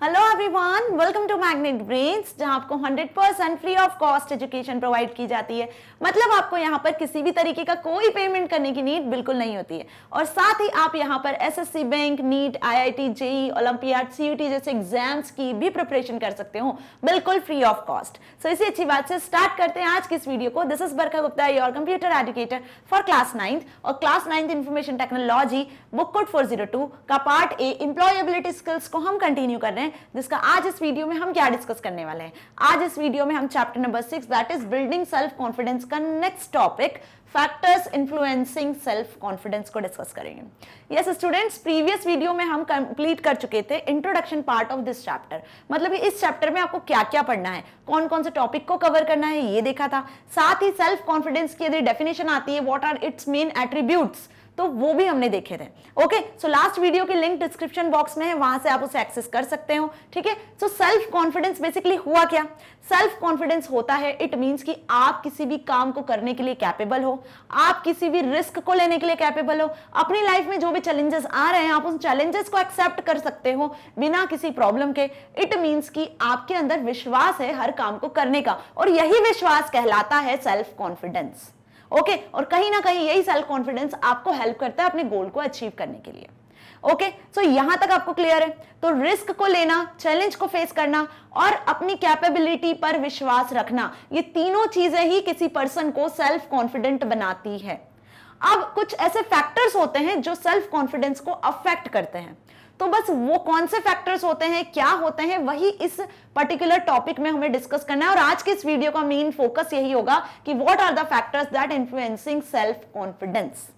Hello everyone, welcome to Magnet Brains, जहां आपको 100% free of cost education provide की जाती है। मतलब आपको यहां पर किसी भी तरीके का कोई पेमेंट करने की नीड बिल्कुल नहीं होती है। और साथ ही आप यहां पर SSC bank, NEET, IIT, JE, olympiad, CUET जैसे एग्जाम्स की भी प्रिपरेशन कर सकते हो बिल्कुल फ्री ऑफ कॉस्ट। सो इसी अच्छी बात से स्टार्ट करते हैं आज की इस वीडियो को। This is Barkha Gupta, your computer educator for class 9th और class 9th information technology book code 402 का पार्ट ए एम्प्लॉयबिलिटी स्किल्स को हम कंटिन्यू कर रहे हैं, जिसका आज इस वीडियो में हम क्या डिस्कस करने वाले हैं। आज इस वीडियो में हम chapter number 6 that is building self confidence का next topic factors influencing self confidence को डिस्कस करेंगे। यस स्टूडेंट्स, प्रीवियस वीडियो में हम कंप्लीट कर चुके थे introduction part of this chapter. मतलब इस चैप्टर में आपको क्या क्या पढ़ना है, कौन कौन से टॉपिक को कवर करना है, ये देखा था। साथ ही सेल्फ कॉन्फिडेंस की यदि डेफिनेशन आती है, what are its main attributes, तो वो भी हमने देखे थे। ओके, सो लास्ट वीडियो की लिंक डिस्क्रिप्शन बॉक्स में है, वहां से आप उसे एक्सेस कर सकते हो। ठीक है, सो सेल्फ कॉन्फिडेंस बेसिकली हुआ क्या? सेल्फ कॉन्फिडेंस होता है, इट मींस कि आप किसी भी काम को करने के लिए कैपेबल हो, आप किसी भी रिस्क को लेने के लिए कैपेबल हो, अपनी लाइफ में जो भी चैलेंजेस आ रहे हैं आप उन चैलेंजेस को एक्सेप्ट कर सकते हो बिना किसी प्रॉब्लम के। इट मींस कि आपके अंदर विश्वास है हर काम को करने का, और यही विश्वास कहलाता है सेल्फ कॉन्फिडेंस। ओके, और कहीं ना कहीं यही सेल्फ कॉन्फिडेंस आपको हेल्प करता है अपने गोल को अचीव करने के लिए। ओके, सो यहां तक आपको क्लियर है? तो रिस्क को लेना, चैलेंज को फेस करना और अपनी कैपेबिलिटी पर विश्वास रखना, ये तीनों चीजें ही किसी पर्सन को सेल्फ कॉन्फिडेंट बनाती है। अब कुछ ऐसे फैक्टर्स होते हैं जो सेल्फ कॉन्फिडेंस को अफेक्ट करते हैं। तो बस वो कौन से फैक्टर्स होते हैं, क्या होते हैं, वही इस पर्टिकुलर टॉपिक में हमें डिस्कस करना है। और आज के इस वीडियो का मेन फोकस यही होगा कि what are the factors that influencing self confidence.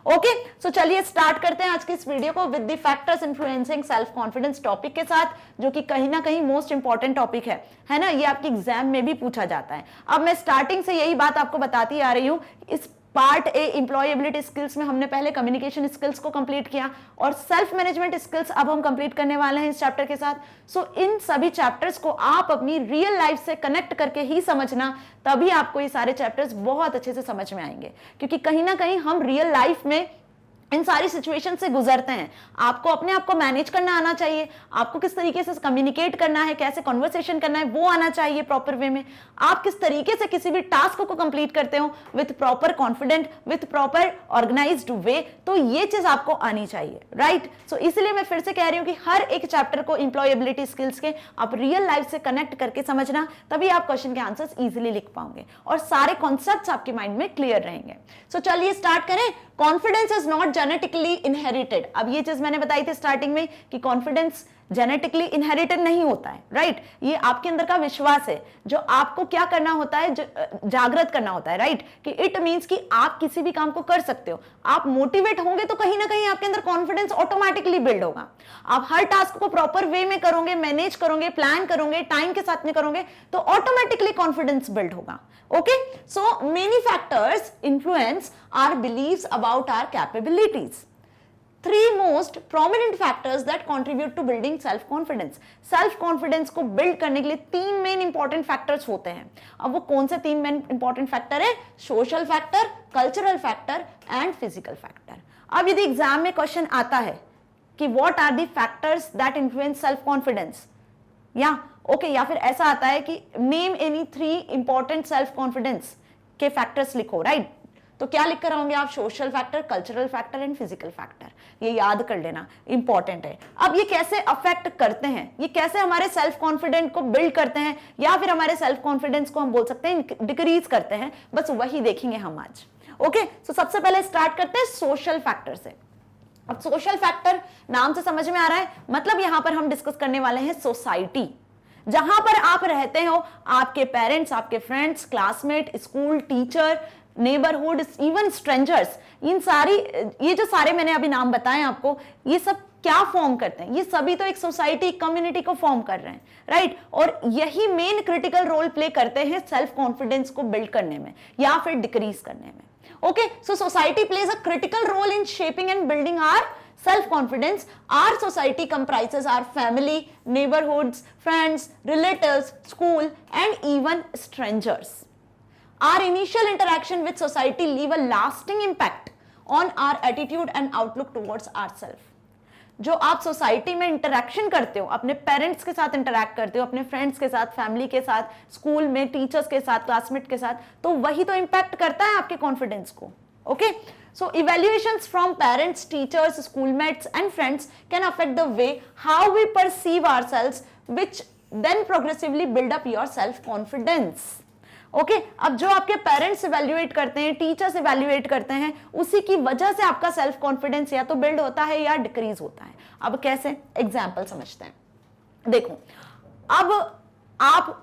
Okay, so चलिए स्टार्ट करते हैं आज की इस वीडियो को with the factors influencing self confidence topic के साथ, जो कि कहीं ना कहीं मोस्ट इंपॉर्टेंट टॉपिक है ना। ये आपके एग्जाम में भी पूछा जाता है। अब मैं स्टार्टिंग से यही बात आपको बताती आ रही हूं। इस पार्ट ए एम्प्लॉयबिलिटी स्किल्स में हमने पहले कम्युनिकेशन स्किल्स को कंप्लीट किया और सेल्फ मैनेजमेंट स्किल्स अब हम कंप्लीट करने वाले हैं इस चैप्टर के साथ। सो इन सभी चैप्टर्स को आप अपनी रियल लाइफ से कनेक्ट करके ही समझना, तभी आपको ये सारे चैप्टर्स बहुत अच्छे से समझ में आएंगे। क्योंकि कहीं ना कहीं हम रियल लाइफ में इन सारी सिचुएशन से गुजरते हैं। आपको अपने आप को मैनेज करना आना चाहिए, आपको किस तरीके से कम्युनिकेट करना है, कैसे कन्वर्सेशन करना है, वो आना चाहिए प्रॉपर वे में। आप किस तरीके से किसी भी टास्क को कंप्लीट करते हो with proper confident, with proper organised way, तो ये चीज आपको आनी चाहिए, राइट। सो इसलिए मैं फिर से कह रही हूं कि हर एक चैप्टर को एम्प्लॉयबिलिटी स्किल्स के आप रियल लाइफ से कनेक्ट करके समझना, तभी आप क्वेश्चन के आंसर्स इजिली लिख पाओगे और सारे कॉन्सेप्ट्स आपके माइंड में क्लियर रहेंगे। सो चलिए स्टार्ट करें। Confidence is not genetically inherited. अब ये चीज मैंने बताई थी स्टार्टिंग में कि कॉन्फिडेंस जेनेटिकली इनहेरिटेड नहीं होता है, राइट। ये आपके अंदर का विश्वास है जो आपको क्या करना होता है, जागृत करना होता है, राइट। कि इट मींस कि आप किसी भी काम को कर सकते हो। आप मोटिवेट होंगे तो कहीं ना कहीं आपके अंदर कॉन्फिडेंस ऑटोमेटिकली बिल्ड होगा। आप हर टास्क को प्रॉपर वे में करोगे, मैनेज करोगे, प्लान करोगे, टाइम के साथ में करोगे, तो ऑटोमेटिकली कॉन्फिडेंस बिल्ड होगा। Okay, so many factors influence our beliefs about our capabilities. Three most prominent factors that contribute to building self-confidence. Self-confidence को build करने के लिए तीन मेन इंपॉर्टेंट फैक्टर्स होते हैं। अब वो कौन से तीन मेन इंपॉर्टेंट फैक्टर है? Social factor, cultural factor and physical factor. अब यदि एग्जाम में क्वेश्चन आता है कि what are the factors that influence self confidence, या फिर ऐसा आता है कि name any 3 important self confidence के फैक्टर्स लिखो, राइट। तो क्या लिख कर आओगे आप? Social factor, cultural factor and physical factor. ये याद कर लेना, इंपॉर्टेंट है। अब ये कैसे अफेक्ट करते हैं, ये कैसे हमारे सेल्फ कॉन्फिडेंस को बिल्ड करते हैं, या फिर हमारे सेल्फ कॉन्फिडेंस को हम बोल सकते हैं डिक्रीज करते हैं, बस वही देखेंगे हम आज। ओके, सो सबसे पहले स्टार्ट करते हैं सोशल फैक्टर से। अब सोशल फैक्टर नाम से समझ में आ रहा है, मतलब यहां पर हम डिस्कस करने वाले हैं सोसाइटी, जहां पर आप रहते हो, आपके पेरेंट्स, आपके friends, classmate, school teacher, neighbourhood, even strangers. ये जो सारे मैंने अभी नाम बताए आपको, ये सब क्या फॉर्म करते हैं? ये सभी तो एक सोसाइटी, कम्युनिटी को फॉर्म कर रहे हैं, राइट। और यही मेन क्रिटिकल रोल प्ले करते हैं सेल्फ कॉन्फिडेंस को बिल्ड करने में या फिर डिक्रीज करने में। Okay, so society plays a critical role in shaping and building our self-confidence. Our society comprises our family, neighborhoods, friends, relatives, school, and even strangers. Our initial interaction with society leave a lasting impact on our attitude and outlook towards ourselves. जो आप society में interaction करते हो, अपने parents के साथ interact करते हो, अपने फ्रेंड्स के साथ, फैमिली के साथ, स्कूल में टीचर्स के साथ, क्लासमेट के साथ, तो वही तो इंपैक्ट करता है आपके कॉन्फिडेंस को. Okay, so evaluations from parents, teachers, schoolmates and friends can affect the way how we perceive ourselves, which then progressively build up your self confidence. Okay, अब जो आपके पेरेंट्स इवैल्यूएट करते हैं, टीचर्स इवैल्यूएट करते हैं, उसी की वजह से आपका सेल्फ कॉन्फिडेंस या तो बिल्ड होता है या डिक्रीज होता है. अब कैसे, एग्जाम्पल समझते हैं. देखो, अब आप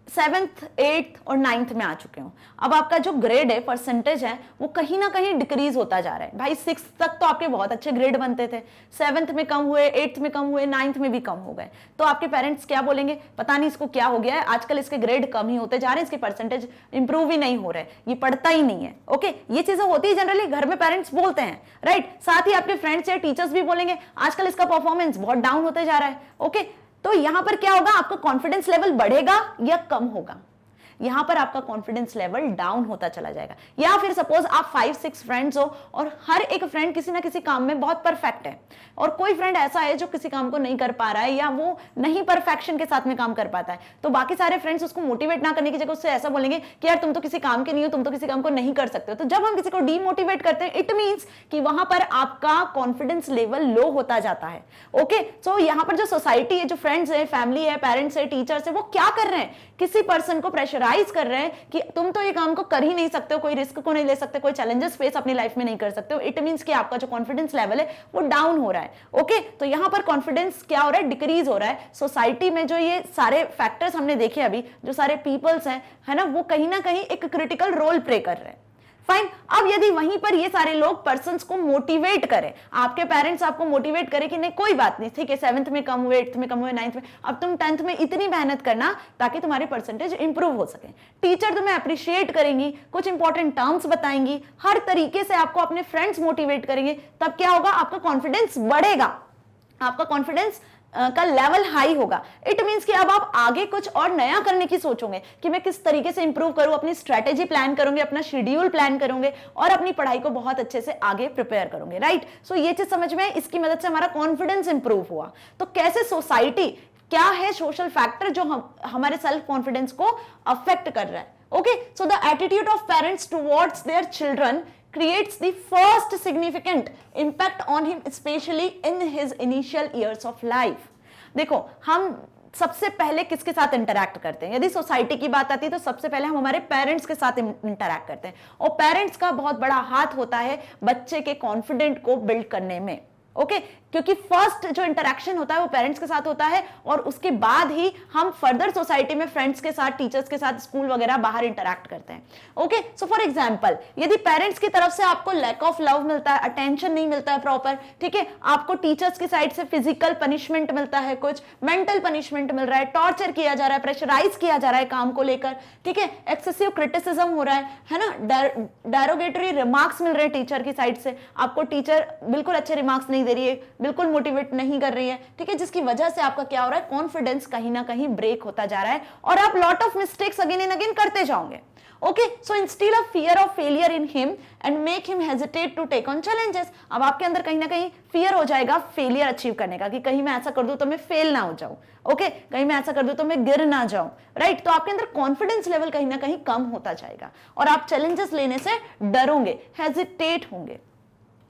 7th, 8th और 9th में आ चुके हो. अब आपका जो ग्रेड है, परसेंटेज है, वो कहीं ना कहीं डिक्रीज होता जा रहा है. भाई 6th तक तो आपके बहुत अच्छे ग्रेड बनते थे, 7th में कम हुए, 8th में कम हुए, 9th में भी कम हो गए. तो आपके पेरेंट्स क्या बोलेंगे, पता नहीं इसको क्या हो गया है, आजकल इसके ग्रेड कम ही होते जा रहे हैं, इसके परसेंटेज इंप्रूव ही नहीं हो रहे, ये पढ़ता ही नहीं है. ओके, ये चीजें होती है जनरली, घर में पेरेंट्स बोलते हैं, राइट. साथ ही आपके फ्रेंड्स या टीचर्स भी बोलेंगे आजकल इसका परफॉर्मेंस बहुत डाउन होते जा रहा है. ओके, तो यहां पर क्या होगा, आपका कॉन्फिडेंस लेवल बढ़ेगा या कम होगा. यहां पर आपका कॉन्फिडेंस लेवल डाउन होता चला जाएगा. या फिर सपोज आप 5-6 फ्रेंड्स हो और हर एक फ्रेंड किसी ना किसी काम में बहुत परफेक्ट है, और कोई फ्रेंड ऐसा है जो किसी काम को नहीं कर पा रहा है या वो नहीं परफेक्शन के साथ में काम कर पाता है. तो बाकी सारे फ्रेंड्स उसको मोटिवेट ना करने की जगह उससे ऐसा बोलेंगे कि यार तुम तो किसी काम के नहीं हो, तुम तो किसी काम को नहीं कर सकते हो. तो जब हम किसी को डीमोटिवेट करते हैं, इट मींस कि वहां पर आपका कॉन्फिडेंस लेवल लो होता जाता है. ओके, सो यहां पर जो सोसाइटी है, जो फ्रेंड्स है, फैमिली है, पेरेंट्स है, टीचर्स है, वो क्या कर रहे हैं, किसी पर्सन को प्रेशराइज कर रहे हैं कि तुम तो ये काम को कर ही नहीं सकते हो, कोई रिस्क को नहीं ले सकते, कोई चैलेंजेस फेस अपनी लाइफ में नहीं कर सकते हो. इट मींस कि आपका जो कॉन्फिडेंस लेवल है वो डाउन हो रहा है. ओके, तो यहां पर कॉन्फिडेंस क्या हो रहा है, डिक्रीज हो रहा है. सोसाइटी में जो ये सारे फैक्टर्स हमने देखे अभी, जो सारे पीपल्स हैं, है ना, वो कहीं ना कहीं एक क्रिटिकल रोल प्ले कर रहे हैं. फाइन. अब यदि वहीं पर ये सारे लोग पर्सन्स को मोटिवेट करें, आपके पेरेंट्स आपको मोटिवेट करें कि नहीं कोई बात नहीं, ठीक है, 7th में कम हुए, 8th में कम हुए, 9th में, अब तुम 10th में इतनी मेहनत करना ताकि तुम्हारी परसेंटेज इंप्रूव हो सके. टीचर तुम्हें अप्रिशिएट करेंगी, कुछ इंपॉर्टेंट टर्म्स बताएंगी, हर तरीके से आपको अपने फ्रेंड्स मोटिवेट करेंगे. तब क्या होगा, आपका कॉन्फिडेंस बढ़ेगा, आपका कॉन्फिडेंस का लेवल हाई होगा. इट मींस कि अब आप आगे कुछ और नया करने की सोचोगे कि मैं किस तरीके से इंप्रूव करूं, अपनी स्ट्रेटेजी प्लान करोगे, अपना शेड्यूल प्लान करोगे और अपनी पढ़ाई को बहुत अच्छे से आगे प्रिपेयर करोगे. राइट. सो ये चीज समझ में, इसकी मदद से हमारा कॉन्फिडेंस इंप्रूव हुआ. तो कैसे सोसाइटी, क्या है सोशल फैक्टर जो हमारे सेल्फ कॉन्फिडेंस को अफेक्ट कर रहा है. Okay, so the attitude of parents towards their children creates the first significant impact on him, especially in his initial years of life. देखो, हम सबसे पहले किसके साथ इंटरैक्ट करते हैं, यदि सोसाइटी की बात आती है तो सबसे पहले हम हमारे पेरेंट्स के साथ इंटरैक्ट करते हैं, और पेरेंट्स का बहुत बड़ा हाथ होता है बच्चे के कॉन्फिडेंट को बिल्ड करने में. ओके, क्योंकि फर्स्ट जो इंटरेक्शन होता है वो पेरेंट्स के साथ होता है, और उसके बाद ही हम फर्दर सोसाइटी में फ्रेंड्स के साथ, टीचर्स के साथ, स्कूल वगैरह बाहर इंटरैक्ट करते हैं. ओके, सो फॉर एग्जांपल, यदि पेरेंट्स की तरफ से आपको लैक ऑफ लव मिलता है, अटेंशन नहीं मिलता है प्रॉपर, ठीक है, आपको टीचर्स की साइड से फिजिकल पनिशमेंट मिलता है, कुछ मेंटल पनिशमेंट मिल रहा है, टॉर्चर किया जा रहा है, प्रेशराइज किया जा रहा है काम को लेकर, ठीक है, एक्सेसिव क्रिटिसिज्म हो रहा है ना, डेरोगेटरी रिमार्क्स मिल रहे हैं टीचर की साइड से, आपको टीचर बिल्कुल अच्छे रिमार्क्स नहीं दे रही है, बिल्कुल मोटिवेट नहीं कर रही है, ठीक है, जिसकी वजह से आपका क्या हो रहा है, कॉन्फिडेंस कहीं ना कहीं ब्रेक होता जा रहा है और आप lot of mistakes again and again करते जाओगे. Okay, so instead of fear of failure in him and make him hesitate to take on challenges. अब आपके अंदर कहीं ना कहीं फियर हो जाएगा फेलियर अचीव करने का, कि कहीं मैं ऐसा कर दूं तो मैं फेल ना हो जाऊं. ओके, कहीं मैं ऐसा कर दूं तो मैं गिर ना जाऊं. राइट. तो आपके अंदर कॉन्फिडेंस लेवल कहीं ना कहीं कम होता जाएगा और आप चैलेंजेस लेने से डरोगे, हेजिटेट होंगे.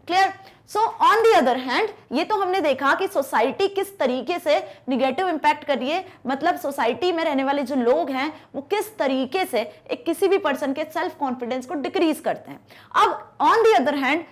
Clear. So on the other hand, ये तो हमने देखा कि सोसाइटी किस तरीके से निगेटिव इंपैक्ट कर रही है, मतलब सोसाइटी में रहने वाले जो लोग हैं वो किस तरीके से एक किसी भी पर्सन के सेल्फ कॉन्फिडेंस को डिक्रीज करते हैं. अब on the other hand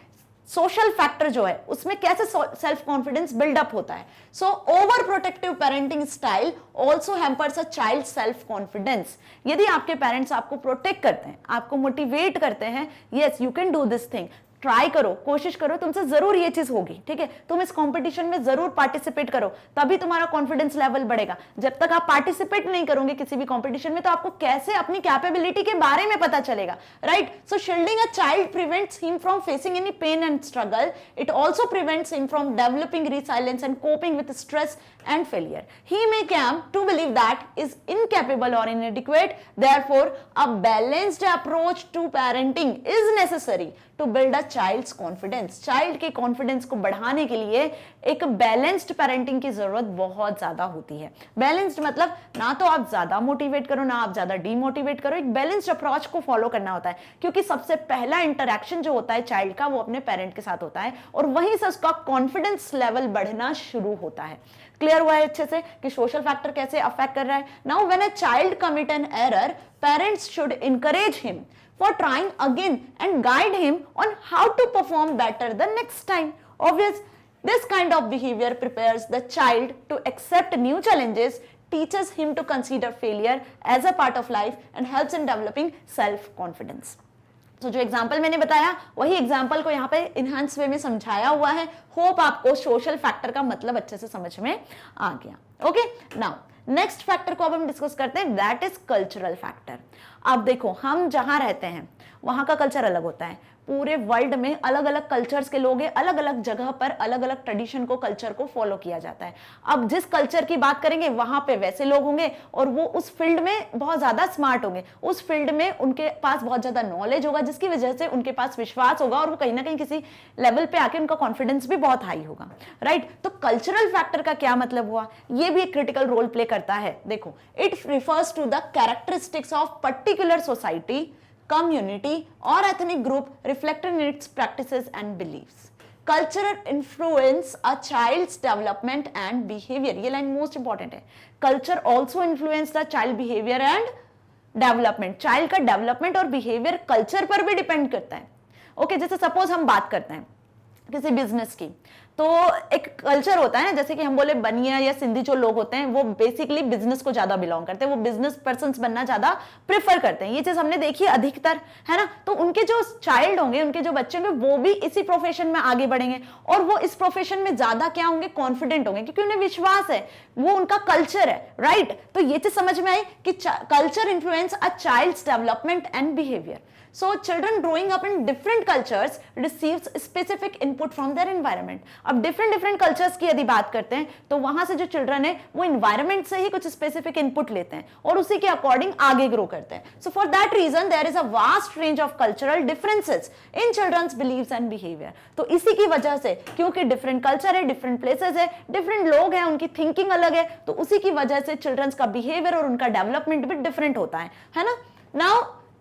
social factor जो है उसमें कैसे सेल्फ कॉन्फिडेंस बिल्डअप होता है. So over protective parenting style also hampers a child self confidence. यदि आपके पेरेंट्स आपको प्रोटेक्ट करते हैं, आपको मोटिवेट करते हैं, yes you can do this thing, try करो, कोशिश करो, तुमसे जरूर ये चीज होगी, ठीक है, तुम इस कंपटीशन में जरूर पार्टिसिपेट करो, तभी तुम्हारा कॉन्फिडेंस लेवल बढ़ेगा. जब तक आप पार्टिसिपेट नहीं करोगे किसी भी कंपटीशन में तो आपको कैसे अपनी कैपेबिलिटी के बारे में पता चलेगा. Right. So shielding a child prevents him from facing any pain and struggle. It also prevents him from developing resilience and coping with stress and failure. He may come to believe that is incapable or inadequate. Therefore, a balanced approach to parenting is necessary to build a child's confidence, child के confidence को बढ़ाने के लिए एक balanced parenting की जरूरत बहुत ज्यादा होती है। बैलेंस्ड मतलब ना तो आप ज्यादा मोटिवेट करो ना आप ज्यादा डीमोटिवेट करो, एक बैलेंस्ड अप्रोच को फॉलो करना होता है, क्योंकि सबसे पहला इंटरेक्शन जो होता है चाइल्ड का वो अपने पेरेंट के साथ होता है और वहीं से उसका कॉन्फिडेंस लेवल बढ़ना शुरू होता है। क्लियर हुआ है अच्छे से कि सोशल फैक्टर कैसे अफेक्ट कर रहा है। Now when a child commit an error, parents should encourage him for trying again and guide him on how to perform better the next time. Obvious, this kind of behavior prepares the child to accept new challenges, teaches him to consider failure as a part of life and helps in developing self confidence. तो जो example मैंने बताया वही example को यहाँ पे enhance वे में समझाया हुआ है। होप आपको सोशल फैक्टर का मतलब अच्छे से समझ में आ गया। ओके, नाउ नेक्स्ट फैक्टर को अब हम डिस्कस करते हैं, दैट इज कल्चरल फैक्टर। अब देखो, हम जहां रहते हैं वहां का कल्चर अलग होता है। पूरे वर्ल्ड में अलग अलग कल्चर्स के लोग हैं, अलग अलग जगह पर अलग अलग ट्रेडिशन को, कल्चर को फॉलो किया जाता है। अब जिस कल्चर की बात करेंगे वहां पे वैसे लोग होंगे और वो उस फील्ड में बहुत ज्यादा स्मार्ट होंगे, उस फील्ड में उनके पास बहुत ज्यादा नॉलेज होगा, जिसकी वजह से उनके पास विश्वास होगा और वो कहीं ना कहीं किसी लेवल पे आके उनका कॉन्फिडेंस भी बहुत हाई होगा, राइट। तो कल्चरल फैक्टर का क्या मतलब हुआ, ये भी एक क्रिटिकल रोल प्ले करता है। देखो, it refers to the characteristics of particular society, community or ethnic group reflected in its practices and beliefs. Culture influence a child's development and behavior. ये लाइन मोस्ट इंपॉर्टेंट है। Culture also influence the child behavior and development. Child का development और behaviour culture पर भी depend करता है। Okay, जैसे suppose हम बात करते हैं किसी बिजनेस की, तो एक कल्चर होता है ना, जैसे कि हम बोले बनिया या सिंधी जो लोग होते हैं वो बेसिकली बिजनेस को ज्यादा बिलोंग करते हैं, वो बिजनेस पर्सन्स बनना ज्यादा प्रेफर करते हैं। ये चीज हमने देखी है अधिकतर, है ना। तो उनके जो चाइल्ड होंगे, उनके जो बच्चे होंगे, वो भी इसी प्रोफेशन में आगे बढ़ेंगे और वो इस प्रोफेशन में ज्यादा क्या होंगे, कॉन्फिडेंट होंगे, क्योंकि उन्हें विश्वास है, वो उनका कल्चर है, राइट। तो ये चीज समझ में आई कि culture influence a child's development and behaviour. So children growing up in different cultures receives specific input from their environment. अब different cultures की यदि बात करते हैं तो वहां से जो children है वो environment से ही कुछ specific input लेते हैं और उसी के according आगे grow करते हैं। So for that reason there is a vast range of cultural differences in children's beliefs and behavior. तो इसी की वजह से, क्योंकि different culture है, different places है, different लोग हैं, उनकी thinking अलग है, तो उसी की वजह से children's का behavior और उनका development भी different होता है ना। Now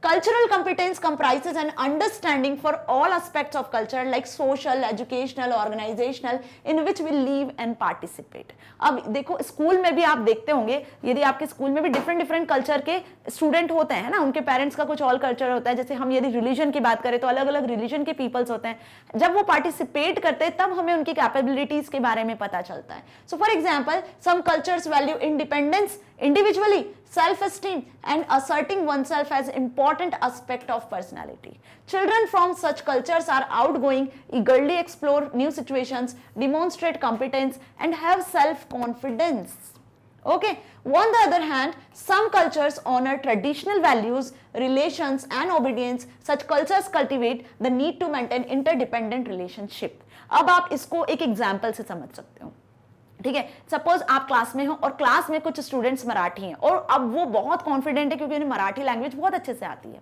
cultural competence comprises an understanding for all aspects of culture like social, educational, organizational in which we live and participate. अब देखो, स्कूल में भी आप देखते होंगे, यदि आपके स्कूल में भी डिफरेंट कल्चर के स्टूडेंट होते हैं ना, उनके पेरेंट्स का कुछ और कल्चर होता है। जैसे हम यदि रिलीजन की बात करें तो अलग अलग रिलीजन के पीपल्स होते हैं। जब वो पार्टिसिपेट करते हैं तब हमें उनकी कैपेबिलिटीज के बारे में पता चलता है। So for example, some cultures value independence, individually, self-esteem and asserting oneself as important aspect of personality. Children from such cultures are outgoing, eagerly explore new situations, demonstrate competence and have self-confidence. Okay, on the other hand, some cultures honor traditional values, relations and obedience. Such cultures cultivate the need to maintain interdependent relationship. अब आप इसको एक example से समझ सकते हो, ठीक है। सपोज आप क्लास में हो और क्लास में कुछ स्टूडेंट्स मराठी हैं और अब वो बहुत कॉन्फिडेंट है क्योंकि उन्हें मराठी लैंग्वेज बहुत अच्छे से आती है।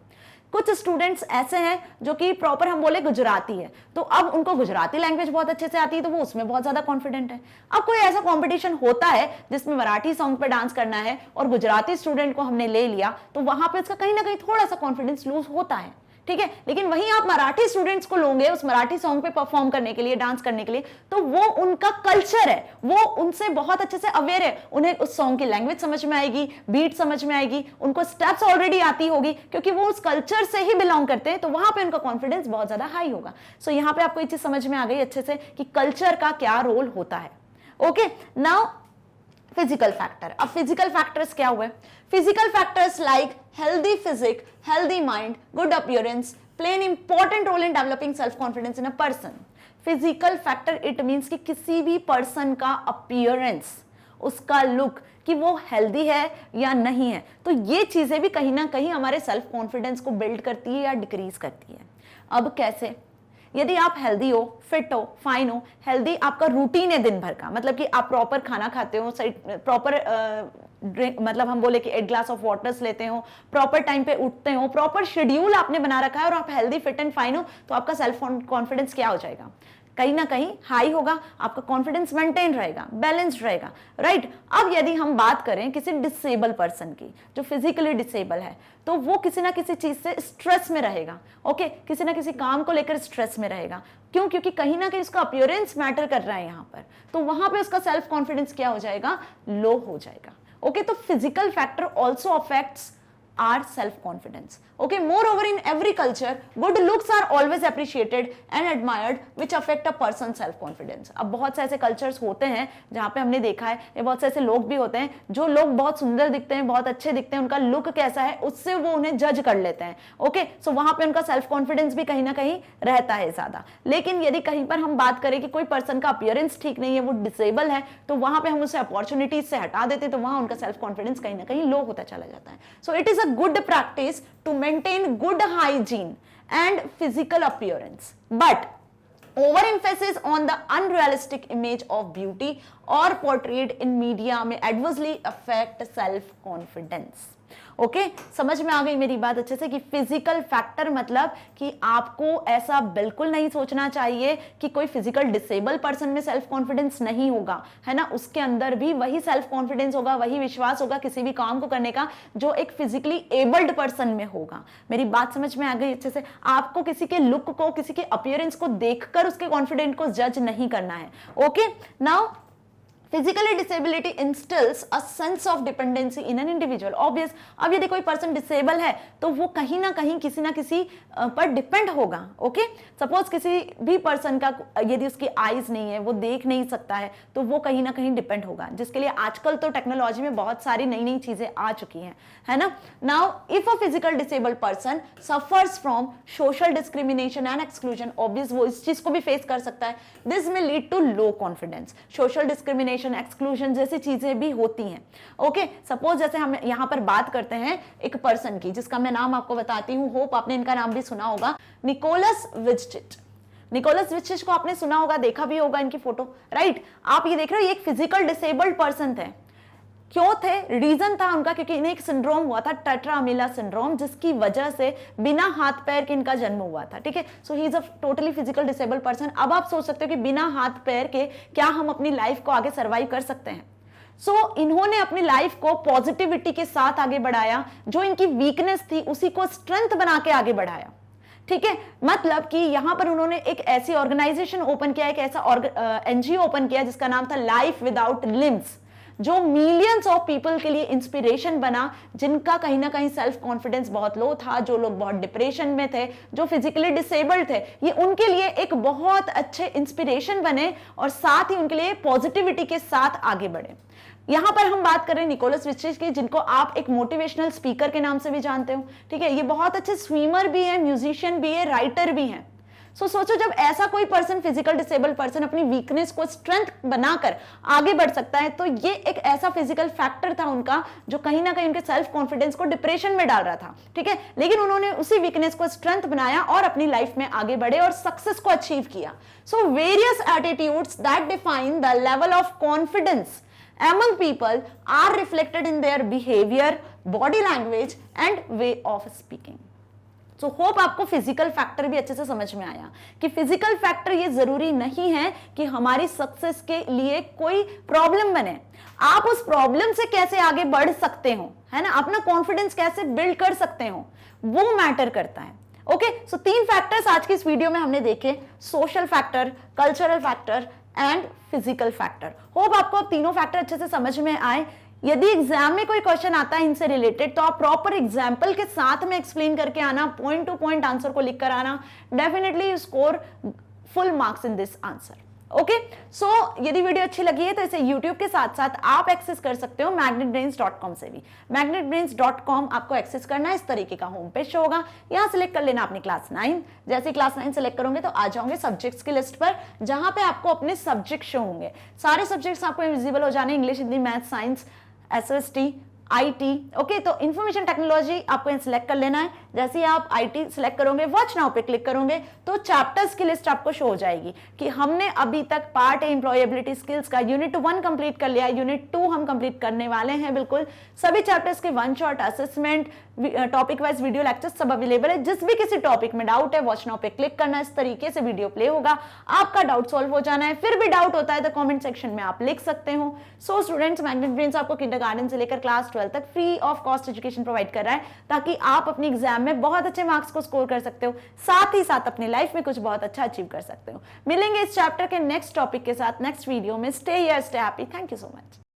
कुछ स्टूडेंट्स ऐसे हैं जो कि प्रॉपर हम बोले गुजराती है, तो अब उनको गुजराती लैंग्वेज बहुत अच्छे से आती है, तो वो उसमें बहुत ज्यादा कॉन्फिडेंट है। अब कोई ऐसा कंपटीशन होता है जिसमें मराठी सॉन्ग पे डांस करना है और गुजराती स्टूडेंट को हमने ले लिया, तो वहां पे उसका कहीं ना कहीं थोड़ा सा कॉन्फिडेंस लूज होता है, ठीक है। लेकिन वहीं आप मराठी स्टूडेंट्स को लोगे उस मराठी सॉन्ग पे परफॉर्म करने के लिए, डांस करने के लिए, तो वो उनका कल्चर है, वो उनसे बहुत अच्छे से अवेयर है, उन्हें उस सॉन्ग की लैंग्वेज समझ में आएगी, बीट समझ में आएगी, उनको स्टेप्स ऑलरेडी आती होगी क्योंकि वो उस कल्चर से ही बिलोंग करते हैं, तो वहां पे उनका कॉन्फिडेंस बहुत ज्यादा हाई होगा। सो यहाँ पे आपको ये चीज समझ में आ गई अच्छे से कि कल्चर का क्या रोल होता है। Okay, now physical factor. अब फिजिकल फैक्टर्स क्या हुए? Physical factors like healthy physique, healthy mind, good appearance play an important role in developing self confidence in a person. Physical factor it means कि किसी भी person का appearance, उसका look, कि वो हेल्दी है या नहीं है, तो ये चीजें भी कहीं ना कहीं हमारे सेल्फ कॉन्फिडेंस को बिल्ड करती है या डिक्रीज करती है। अब कैसे? यदि आप हेल्दी हो, फिट हो, फाइन हो, हेल्दी आपका रूटीन है दिन भर का, मतलब कि आप प्रॉपर खाना खाते हो, प्रॉपर ड्रिंक, मतलब हम बोले कि 8 ग्लास ऑफ वाटर्स लेते हो, प्रॉपर टाइम पे उठते हो, प्रॉपर शेड्यूल आपने बना रखा है और आप हेल्दी, फिट एंड फाइन हो, तो आपका सेल्फ कॉन्फिडेंस क्या हो जाएगा? कहीं ना कहीं हाई होगा, आपका कॉन्फिडेंस मेंटेन रहेगा, बैलेंस्ड रहेगा, राइट। अब यदि हम बात करें किसी डिसेबल पर्सन की जो फिजिकली डिसेबल है, तो वो किसी ना किसी चीज से स्ट्रेस में रहेगा, ओके, किसी ना किसी काम को लेकर स्ट्रेस में रहेगा। क्यों? क्योंकि कहीं ना कहीं उसका अपीयरेंस मैटर कर रहा है यहाँ पर, तो वहां पे उसका सेल्फ कॉन्फिडेंस क्या हो जाएगा? लो हो जाएगा। ओके, तो physical factor also affects our self-confidence. Okay, moreover in every culture, good looks are always appreciated and admired, which affect a person's self-confidence. अब बहुत से ऐसे कल्चर्स होते हैं जहाँ पे हमने देखा है, ये बहुत से ऐसे लोग भी होते हैं जो लोग बहुत सुंदर दिखते हैं, बहुत अच्छे दिखते हैं, उनका लुक कैसा है उससे वो उन्हें जज कर लेते हैं। ओके, सो वहाँ पे उनका सेल्फ कॉन्फिडेंस भी कहीं ना कहीं रहता है ज्यादा। लेकिन यदि कहीं पर हम बात करें कि कोई पर्सन का अपीयरेंस ठीक नहीं है, वो डिसेबल है, तो वहाँ पे हम उसे अपॉर्चुनिटीज से हटा देते, तो वहाँ उनका सेल्फ कॉन्फिडेंस कहीं ना कहीं लो होता चला जाता है। So it is good practice to maintain good hygiene and physical appearance, but overemphasis on the unrealistic image of beauty or portrayed in media may adversely affect self confidence. Okay, समझ में आ गई मेरी बात अच्छे से कि फिजिकल फैक्टर मतलब कि आपको ऐसा बिल्कुल नहीं सोचना चाहिए कि कोई फिजिकल डिसेबल पर्सन में सेल्फ कॉन्फिडेंस नहीं होगा, है ना, उसके अंदर भी वही सेल्फ कॉन्फिडेंस होगा, वही विश्वास होगा किसी भी काम को करने का जो एक फिजिकली एबल्ड पर्सन में होगा। मेरी बात समझ में आ गई अच्छे से? आपको किसी के लुक को, किसी के अपीयरेंस को देखकर उसके कॉन्फिडेंस को जज नहीं करना है। Okay, now physically disability instils a sense of dependency in an individual, obvious. अब यदि कोई पर्सन डिसेबल है तो वो कहीं ना कहीं किसी ना किसी पर डिपेंड होगा। ओके, सपोज किसी भी पर्सन का यदि उसकी आईज नहीं है, वो देख नहीं सकता है, तो वो कहीं ना कहीं डिपेंड होगा, जिसके लिए आजकल तो टेक्नोलॉजी में बहुत सारी नई नई चीजें आ चुकी हैं, है ना। Now if a physical disabled person suffers from social discrimination and exclusion, obvious वो इस चीज को भी फेस कर सकता है, दिस में lead to low confidence. Social discrimination, exclusion जैसी चीजें भी होती हैं। ओके, सपोज जैसे हम यहां पर बात करते हैं एक पर्सन की जिसका मैं नाम आपको बताती हूं, होप आपने इनका नाम भी सुना होगा, निकोलस विचटिट। निकोलस विचटिट को आपने सुना होगा, देखा भी होगा इनकी फोटो, राइट। आप ये देख रहे हो, ये एक फिजिकल डिसेबल्ड पर्सन थे। क्यों थे? रीजन था उनका क्योंकि इन्हें एक सिंड्रोम हुआ था, टेट्रामिला सिंड्रोम, जिसकी वजह से बिना हाथ पैर के इनका जन्म हुआ था। ठीक है, so he is a totally physical disabled person. अब आप सोच सकते हो कि बिना हाथ पैर के क्या हम अपनी लाइफ को आगे सर्वाइव कर सकते हैं? सो इन्होंने अपनी लाइफ को पॉजिटिविटी के साथ आगे बढ़ाया, जो इनकी वीकनेस थी उसी को स्ट्रेंथ बना के आगे बढ़ाया। ठीक है, मतलब कि यहां पर उन्होंने एक ऐसी ऑर्गेनाइजेशन ओपन किया, एक ऐसा एनजीओ ओपन किया जिसका नाम था लाइफ विदाउट लिम्स, जो मिलियंस ऑफ पीपल के लिए इंस्पिरेशन बना, जिनका कहीं ना कहीं सेल्फ कॉन्फिडेंस बहुत लो था, जो लोग बहुत डिप्रेशन में थे, जो फिजिकली डिसेबल्ड थे, ये उनके लिए एक बहुत अच्छे इंस्पिरेशन बने और साथ ही उनके लिए पॉजिटिविटी के साथ आगे बढ़े। यहां पर हम बात कर रहे हैं निकोलस विचटिट की, जिनको आप एक मोटिवेशनल स्पीकर के नाम से भी जानते हो। ठीक है, ये बहुत अच्छे स्विमर भी है, म्यूजिशियन भी है, राइटर भी है। सो सोचो, जब ऐसा कोई पर्सन, फिजिकल डिसेबल पर्सन, अपनी वीकनेस को स्ट्रेंथ बनाकर आगे बढ़ सकता है, तो ये एक ऐसा फिजिकल फैक्टर था उनका जो कहीं ना कहीं उनके सेल्फ कॉन्फिडेंस को डिप्रेशन में डाल रहा था। ठीक है, लेकिन उन्होंने उसी वीकनेस को स्ट्रेंथ बनाया और अपनी लाइफ में आगे बढ़े और सक्सेस को अचीव किया। So various attitudes that define the level of confidence among people are reflected in their behavior, body language and way of speaking. So hope आपको फिजिकल फैक्टर भी अच्छे से समझ में आया कि फिजिकल फैक्टर ये जरूरी नहीं है कि हमारी सक्सेस के लिए कोई प्रॉब्लम बने। आप उस प्रॉब्लम से कैसे आगे बढ़ सकते हो, है ना, अपना कॉन्फिडेंस कैसे बिल्ड कर सकते हो, वो मैटर करता है। ओके, सो 3 फैक्टर्स आज की इस वीडियो में हमने देखे, social factor, cultural factor and physical factor. Hope आपको अब तीनों फैक्टर अच्छे से समझ में आए। यदि एग्जाम में कोई क्वेश्चन आता है इनसे रिलेटेड, तो आप प्रॉपर एग्जाम्पल के साथ में एक्सप्लेन करके आना, पॉइंट टू पॉइंट आंसर को लिख कर आना, definitely you score full marks in this answer. Okay, so यदि वीडियो अच्छी लगी है तो इसे YouTube के साथ साथ आप एक्सेस कर सकते हो magnetbrains.com से भी। magnetbrains.com आपको एक्सेस करना है, इस तरीके का होम पेज शो होगा, यहाँ सिलेक्ट कर लेना अपनी क्लास 9। जैसे क्लास 9 सिलेक्ट करोगे तो आ जाओगे सब्जेक्ट्स की लिस्ट पर, जहां पे आपको अपने सब्जेक्ट शो होंगे। सारे सब्जेक्ट्स आपको विजिबल हो जाने, English, Hindi, math, science, SST, IT. Okay, तो इंफॉर्मेशन टेक्नोलॉजी आपको सिलेक्ट कर लेना है। जैसे ही आप आईटी सिलेक्ट करोगे, वॉच नाउ पे क्लिक करोगे तो चैप्टर्स की लिस्ट आपको शो हो जाएगी कि हमने अभी तक पार्ट ए एम्प्लॉयबिलिटी स्किल्स का यूनिट 1 कंप्लीट कर लिया, यूनिट 2 हम कंप्लीट करने वाले हैं। बिल्कुल सभी चैप्टर्स के one shot assessment, topic wise video lecture सब अवेलेबल है। जिस भी किसी टॉपिक में डाउट है, वॉच नाउ पे क्लिक करना, इस तरीके से वीडियो प्ले होगा, आपका डाउट सॉल्व हो जाना है। फिर भी डाउट होता है तो कमेंट सेक्शन में आप लिख सकते हो। सो स्टूडेंट्स, मैग्नेट ब्रेन्स आपको किंडरगार्टन से लेकर क्लास 12 तक free of cost education provide कर रहा है, ताकि आप अपने एग्जाम में बहुत अच्छे मार्क्स को स्कोर कर सकते हो, साथ ही साथ अपनी लाइफ में कुछ बहुत अच्छा अचीव कर सकते हो। मिलेंगे इस चैप्टर के नेक्स्ट टॉपिक के साथ नेक्स्ट वीडियो में। Stay here, stay happy. Thank you so much.